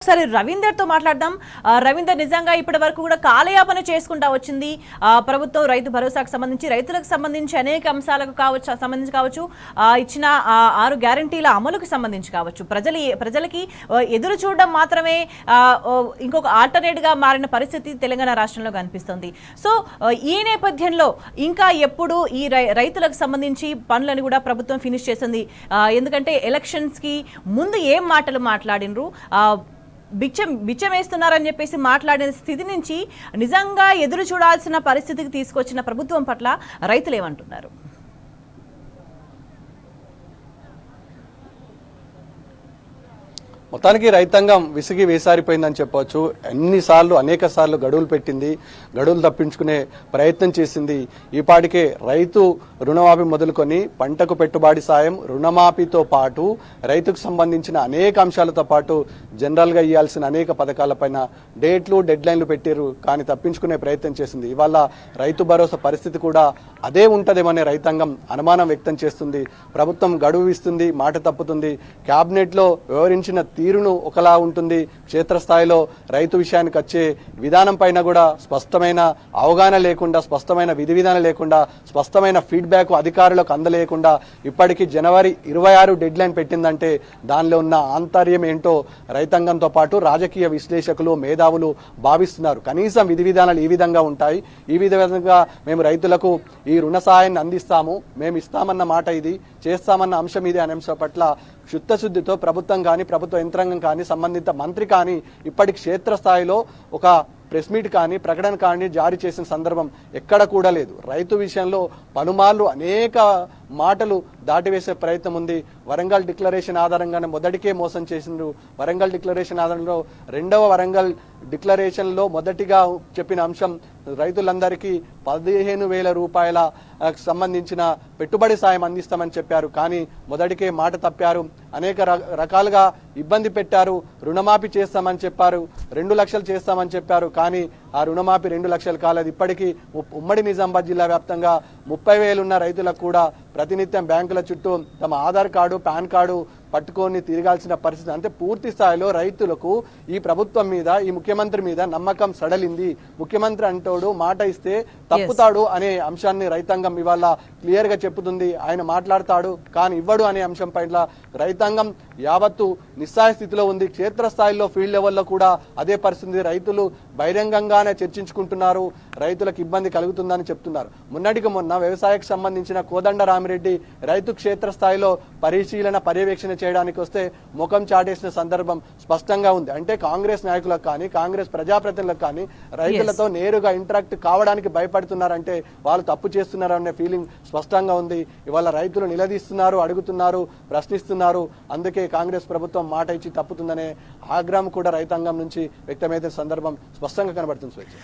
ఒకసారి రవీందర్ తో మాట్లాడదాం. రవీందర్, నిజంగా ఇప్పటి వరకు కూడా కాలయాపన చేసుకుంటా వచ్చింది ప్రభుత్వం రైతు భరోసాకు సంబంధించి, రైతులకు సంబంధించి అనేక అంశాలకు కావచ్చు, ఇచ్చిన 6 గ్యారంటీల అమలుకు సంబంధించి కావచ్చు, ప్రజలకి ఎదురు చూడడం మాత్రమే ఇంకొక ఆల్టర్నేట్ గా మారిన పరిస్థితి తెలంగాణ రాష్ట్రంలో కనిపిస్తుంది. సో ఈ నేపథ్యంలో ఇంకా ఎప్పుడు ఈ రైతులకు సంబంధించి పనులను కూడా ప్రభుత్వం ఫినిష్ చేసింది? ఎందుకంటే ఎలక్షన్స్ కి ముందు ఏం మాటలు మాట్లాడినరు, బిచ్చం వేస్తున్నారని చెప్పేసి మాట్లాడిన స్థితి నుంచి నిజంగా ఎదురు చూడాల్సిన పరిస్థితికి తీసుకొచ్చిన ప్రభుత్వం పట్ల రైతులు ఏమంటున్నారు? మొత్తానికి రైతాంగం విసిగి వేసారిపోయిందని చెప్పవచ్చు. అనేక సార్లు గడువులు పెట్టింది, గడువులు తప్పించుకునే ప్రయత్నం చేసింది. ఈపాటికే రైతు రుణమాఫీ మొదలుకొని పంటకు పెట్టుబడి సాయం, రుణమాఫీతో పాటు రైతుకు సంబంధించిన అనేక అంశాలతో పాటు జనరల్గా ఇవ్వాల్సిన అనేక పథకాలపైన డెడ్ లైన్లు పెట్టారు, కానీ తప్పించుకునే ప్రయత్నం చేసింది. ఇవాళ రైతు భరోసా పరిస్థితి కూడా అదే ఉంటదేమనే రైతాంగం అనుమానం వ్యక్తం చేస్తుంది. ప్రభుత్వం గడువు ఇస్తుంది, మాట తప్పుతుంది, క్యాబినెట్లో వివరించిన తీరును ఒకలా ఉంటుంది, క్షేత్రస్థాయిలో రైతు విషయానికి వచ్చే విధానం పైన కూడా స్పష్టమైన అవగాహన లేకుండా, స్పష్టమైన విధి విధానం లేకుండా, స్పష్టమైన ఫీడ్బ్యాక్ అధికారులకు అందలేకుండా ఇప్పటికీ జనవరి 26 డెడ్ లైన్ పెట్టిందంటే దానిలో ఉన్న ఆంతర్యం ఏంటో రైతాంగంతో పాటు రాజకీయ విశ్లేషకులు, మేధావులు భావిస్తున్నారు. కనీసం విధి విధానాలు ఈ విధంగా ఉంటాయి, ఈ విధంగా మేము రైతులకు ఈ రుణ సహాయాన్ని అందిస్తాము, మేము ఇస్తామన్న మాట ఇది, చేస్తామన్న అంశం ఇది అనే అంశం పట్ల చిత్తశుద్ధితో ప్రభుత్వం కానీ, ప్రభుత్వ యంత్రాంగం కానీ, సంబంధిత మంత్రి కానీ ఇప్పటి క్షేత్రస్థాయిలో ఒక ప్రెస్ మీట్ కానీ, ప్రకటన కానీ జారీ చేసిన సందర్భం ఎక్కడ కూడా లేదు. రైతు విషయంలో పలుమార్లు అనేక మాటలు దాటివేసే ప్రయత్నం ఉంది. వరంగల్ డిక్లరేషన్ ఆధారంగానే మొదటికే మోసం చేసిండ్రు. వరంగల్ డిక్లరేషన్ ఆధారంలో రెండవ వరంగల్ డిక్లరేషన్లో మొదటిగా చెప్పిన అంశం రైతులందరికీ 15,000 రూపాయల సంబంధించిన పెట్టుబడి సాయం అందిస్తామని చెప్పారు, కానీ మొదటికే మాట తప్పారు. అనేక రకాలుగా ఇబ్బంది పెట్టారు. రుణమాఫీ చేస్తామని చెప్పారు, 2 లక్షలు చేస్తామని చెప్పారు, కానీ ఆ రుణమాఫీ 2 లక్షలు కాలేదు. ఇప్పటికీ ఉమ్మడి నిజామాబాద్ జిల్లా వ్యాప్తంగా 30,000 ఉన్న రైతులకు కూడా ప్రతినిత్యం బ్యాంకుల చుట్టూ తమ ఆధార్ కార్డు, పాన్ కార్డు పట్టుకొని తిరగాల్సిన పరిస్థితి. అంటే పూర్తి స్థాయిలో రైతులకు ఈ ప్రభుత్వం మీద, ఈ ముఖ్యమంత్రి మీద నమ్మకం సడలింది. ముఖ్యమంత్రి అంటోడు మాట ఇస్తే తప్పుతాడు అనే అంశాన్ని రైతాంగం ఇవాళ క్లియర్ గా చెప్పుతుంది. ఆయన మాట్లాడతాడు కానీ ఇవ్వడు అనే అంశం పైన రైతాంగం యావత్తు నిస్సహాయ స్థితిలో ఉంది. క్షేత్రస్థాయిలో ఫీల్డ్ లెవెల్లో కూడా అదే పరిస్థితి. రైతులు బహిరంగంగానే చర్చించుకుంటున్నారు, రైతులకు ఇబ్బంది కలుగుతుందని చెప్తున్నారు. మొన్నటికి మొన్న వ్యవసాయకు సంబంధించిన కోదండ రామిరెడ్డి రైతు క్షేత్రస్థాయిలో పరిశీలన, పర్యవేక్షణ చేయడానికి వస్తే ముఖం చాటేసిన సందర్భం స్పష్టంగా ఉంది. అంటే కాంగ్రెస్ నాయకులకు కానీ, కాంగ్రెస్ ప్రజాప్రతినిధులకు కానీ రైతులతో నేరుగా ఇంటరాక్ట్ కావడానికి భయపడుతున్నారంటే వాళ్ళు తప్పు చేస్తున్నారు అనే ఫీలింగ్ స్పష్టంగా ఉంది. ఇవాళ రైతులు నిలదీస్తున్నారు, అడుగుతున్నారు, ప్రశ్నిస్తున్నారు. అందుకే కాంగ్రెస్ ప్రభుత్వం మాట ఇచ్చి తప్పుతుందనే ఆగ్రహం కూడా రైతాంగం నుంచి వ్యక్తమైతే సందర్భం స్పష్టంగా కనబడుతుంది.